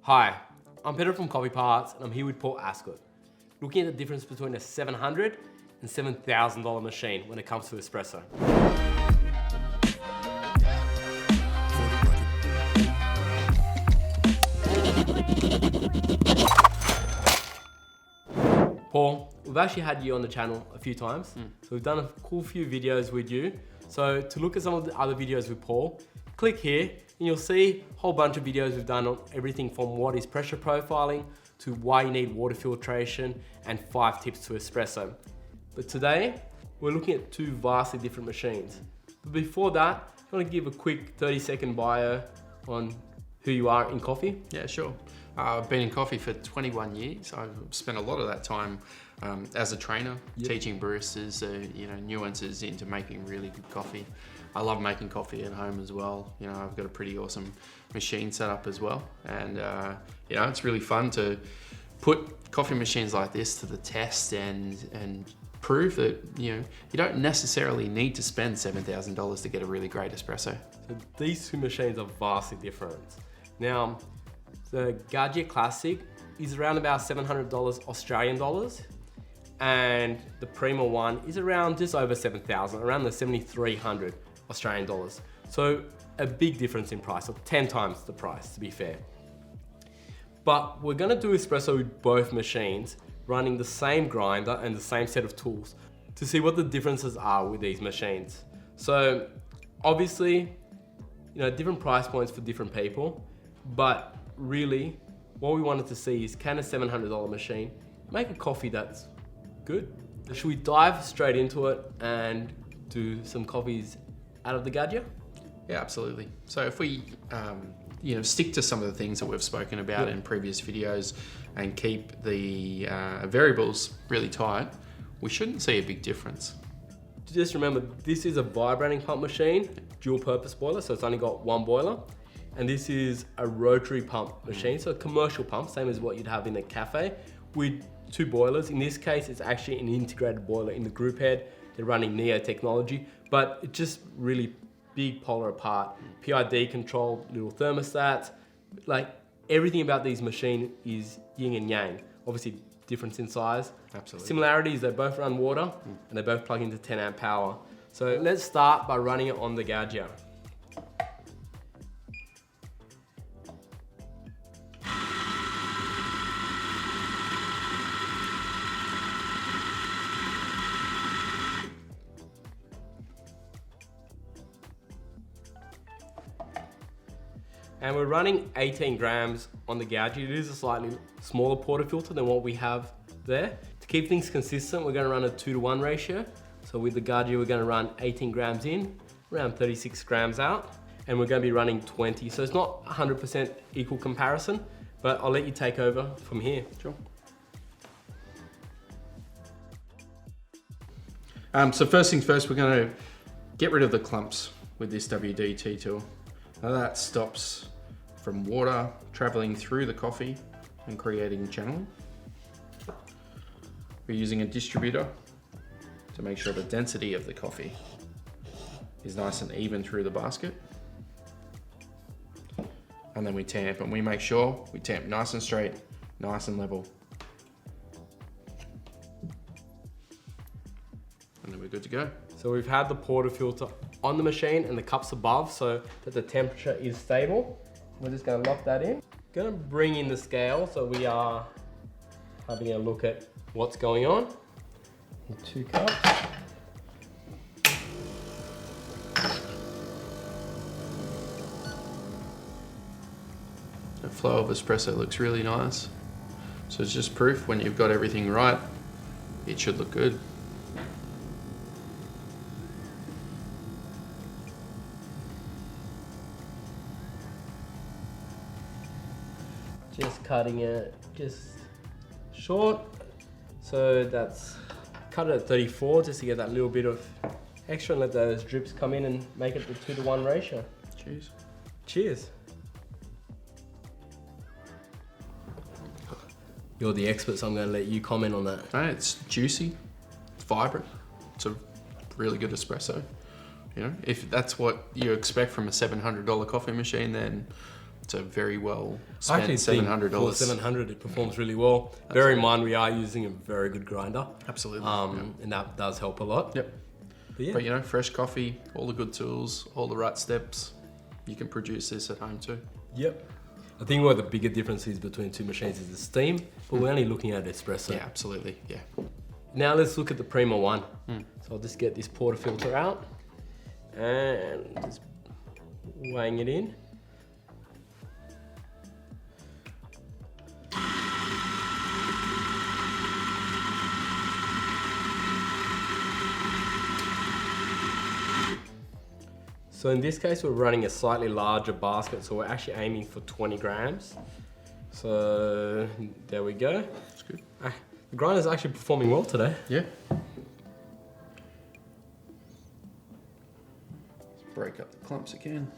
Hi, I'm Peter from Coffee Parts and I'm here with Paul Asquith, looking at the difference between a $700 and $7,000 machine when it comes to espresso. Paul, we've actually had you on the channel a few times, so we've done a cool few videos with you. So to look at some of the other videos with Paul, click here and you'll see a whole bunch of videos we've done on everything from what is pressure profiling to why you need water filtration and 5 tips to espresso. But today, we're looking at two vastly different machines. But before that, I want to give a quick 30-second bio on who you are in coffee. Yeah, sure. I've been in coffee for 21 years. I've spent a lot of that time as a trainer, teaching baristas, nuances into making really good coffee. I love making coffee at home as well. I've got a pretty awesome machine set up as well. And it's really fun to put coffee machines like this to the test and prove that you don't necessarily need to spend $7,000 to get a really great espresso. So these two machines are vastly different. Now, the Gaggia Classic is around about $700 Australian dollars, and the Prima One is around just over 7,000, around the 7,300 Australian dollars. So a big difference in price, or 10 times the price to be fair. But we're gonna do espresso with both machines, running the same grinder and the same set of tools to see what the differences are with these machines. So obviously, different price points for different people, but really, what we wanted to see is, can a $700 machine make a coffee that's good? Should we dive straight into it and do some coffees out of the Gaggia? Yeah, absolutely. So if we stick to some of the things that we've spoken about in previous videos and keep the variables really tight, we shouldn't see a big difference. Just remember, this is a vibrating pump machine, dual purpose boiler, so it's only got one boiler. And this is a rotary pump machine, so a commercial pump, same as what you'd have in a cafe, with 2 boilers. In this case, it's actually an integrated boiler in the group head. They're running Neo technology, but it's just really big polar apart. PID controlled little thermostats. Like, everything about these machines is yin and yang. Obviously, difference in size. Absolutely. Similarities, they both run water and they both plug into 10 amp power. So let's start by running it on the Gaggia. And we're running 18 grams on the Gaggia. It is a slightly smaller portafilter than what we have there. To keep things consistent, we're gonna run a 2-to-1 ratio. So with the Gaggia, we're gonna run 18 grams in, around 36 grams out, and we're gonna be running 20. So it's not 100% equal comparison, but I'll let you take over from here. Sure. So first things first, we're gonna get rid of the clumps with this WDT tool. Now that stops from water traveling through the coffee and creating channeling. We're using a distributor to make sure the density of the coffee is nice and even through the basket. And then we tamp, and we make sure we tamp nice and straight, nice and level. And then we're good to go. So we've had the portafilter on the machine and the cups above so that the temperature is stable. We're just gonna lock that in. Gonna bring in the scale so we are having a look at what's going on. 2 cups. The flow of espresso looks really nice. So it's just proof when you've got everything right, it should look good. Just cutting it just short. So that's cut it at 34 just to get that little bit of extra and let those drips come in and make it the 2-to-1 ratio. Cheers. Cheers. You're the expert, so I'm going to let you comment on that. Hey, it's juicy, it's vibrant, it's a really good espresso. If that's what you expect from a $700 coffee machine, then It's a very well I actually spent think for $700. $700 it performs really well. Bear in mind we are using a very good grinder. Absolutely. And that does help a lot. Yep. But yeah. But you know, fresh coffee, all the good tools, all the right steps. You can produce this at home too. Yep. I think what the bigger difference is between two machines is the steam, but we're only looking at espresso. Yeah, absolutely. Yeah. Now let's look at the Prima One. So I'll just get this portafilter out and just weighing it in. So in this case, we're running a slightly larger basket, so we're actually aiming for 20 grams. So there we go. That's good. The grinder's actually performing well today. Yeah. Let's break up the clumps again.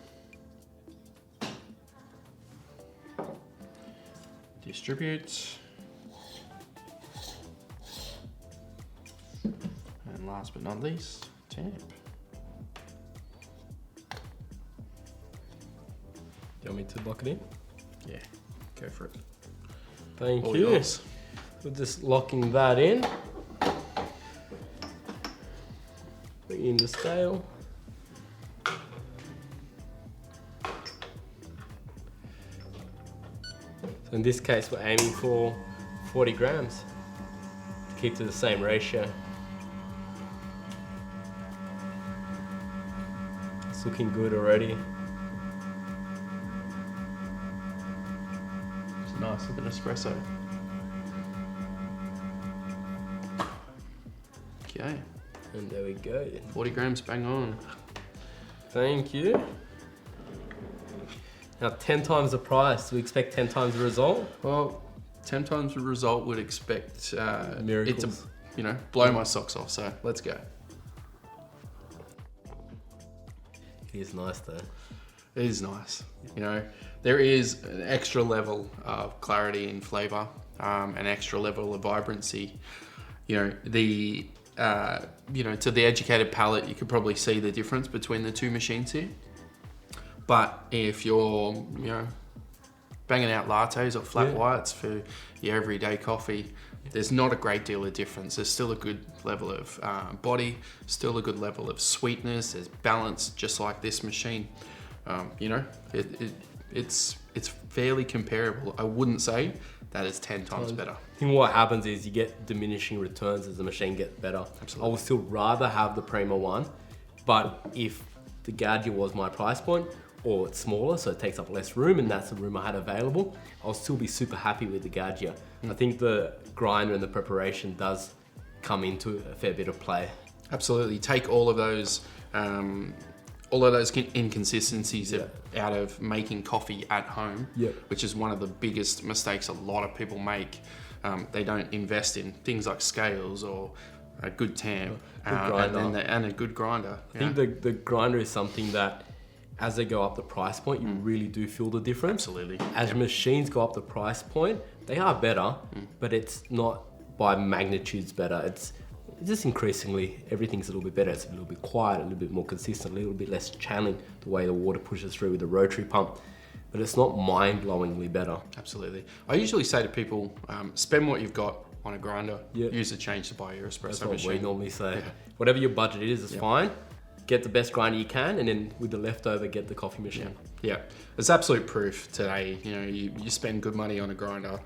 Distribute. And last but not least, tamp. Do you want me to lock it in? Yeah, go for it. Thank All you. yours. We're just locking that in. Bring in the scale. So in this case, we're aiming for 40 grams to keep to the same ratio. It's looking good already. It's a nice looking espresso. Okay, And there we go. 40 grams, bang on. Thank you. Now 10 times the price, we expect 10 times the result. Well, 10 times the result would expect it Miracles. to, you know, blow my socks off. So let's go. It is nice though. It is nice. You know, there is an extra level of clarity and flavor, an extra level of vibrancy. You know, to the educated palate, you could probably see the difference between the two machines here. But if you're, you know, banging out lattes or flat whites for your everyday coffee, there's not a great deal of difference. There's still a good level of body, still a good level of sweetness. There's balance, just like this machine. You know, it's fairly comparable. I wouldn't say that is 10 times better. I think what happens is you get diminishing returns as the machine gets better. Absolutely. I would still rather have the Prima One, but if the Gaggia was my price point, or it's smaller, so it takes up less room, and that's the room I had available, I'll still be super happy with the Gaggia. I think the grinder and the preparation does come into a fair bit of play. Absolutely. Take all of those inconsistencies out of making coffee at home, which is one of the biggest mistakes a lot of people make. They don't invest in things like scales or a good tamp and a good grinder. I think the grinder is something that, as they go up the price point, you really do feel the difference. Absolutely. As machines go up the price point, they are better, but it's not by magnitudes better. It's just increasingly, everything's a little bit better. It's a little bit quiet, a little bit more consistent, a little bit less channeling, the way the water pushes through with the rotary pump. But it's not mind-blowingly better. Absolutely. I usually say to people, spend what you've got on a grinder, use the change to buy your espresso That's what machine. we normally say. Whatever your budget is, it's fine. Get the best grinder you can, and then with the leftover, get the coffee machine. Yeah, it's absolute proof today. You know, you spend good money on a grinder,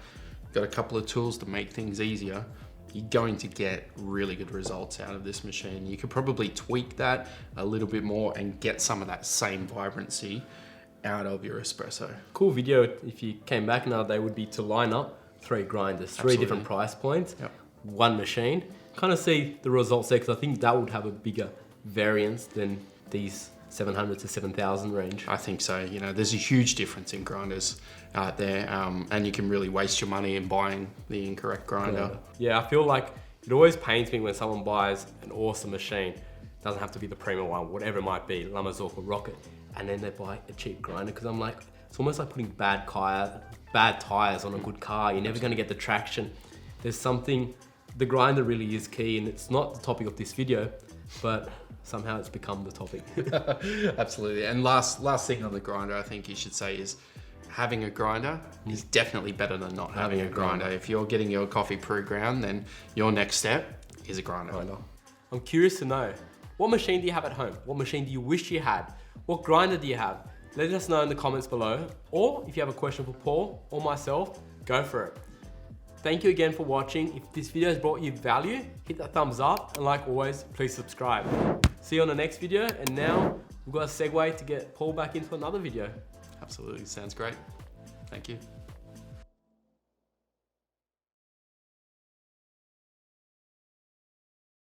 got a couple of tools to make things easier, you're going to get really good results out of this machine. You could probably tweak that a little bit more and get some of that same vibrancy out of your espresso. Cool video, if you came back another day, would be to line up 3 grinders, 3 different price points, 1 machine. Kind of see the results there, because I think that would have a bigger variance than these 700 to 7,000 range. I think so. You know, there's a huge difference in grinders out there, and you can really waste your money in buying the incorrect grinder. Yeah, I feel like it always pains me when someone buys an awesome machine. Doesn't have to be the Prima One, whatever it might be, Lamazork or Rocket, and then they buy a cheap grinder, because I'm like, it's almost like putting bad tires on a good car. You're never going to get the traction. There's something, the grinder really is key, and it's not the topic of this video, but somehow it's become the topic. Absolutely. And last thing on the grinder, I think you should say is having a grinder is definitely better than not having a grinder. If you're getting your coffee pre-ground, then your next step is a grinder. I'm curious to know, what machine do you have at home? What machine do you wish you had? What grinder do you have? Let us know in the comments below, or if you have a question for Paul or myself, go for it. Thank you again for watching. If this video has brought you value, hit that thumbs up, and like always, please subscribe. See you on the next video, and now we've got a segue to get Paul back into another video. Absolutely, sounds great. Thank you.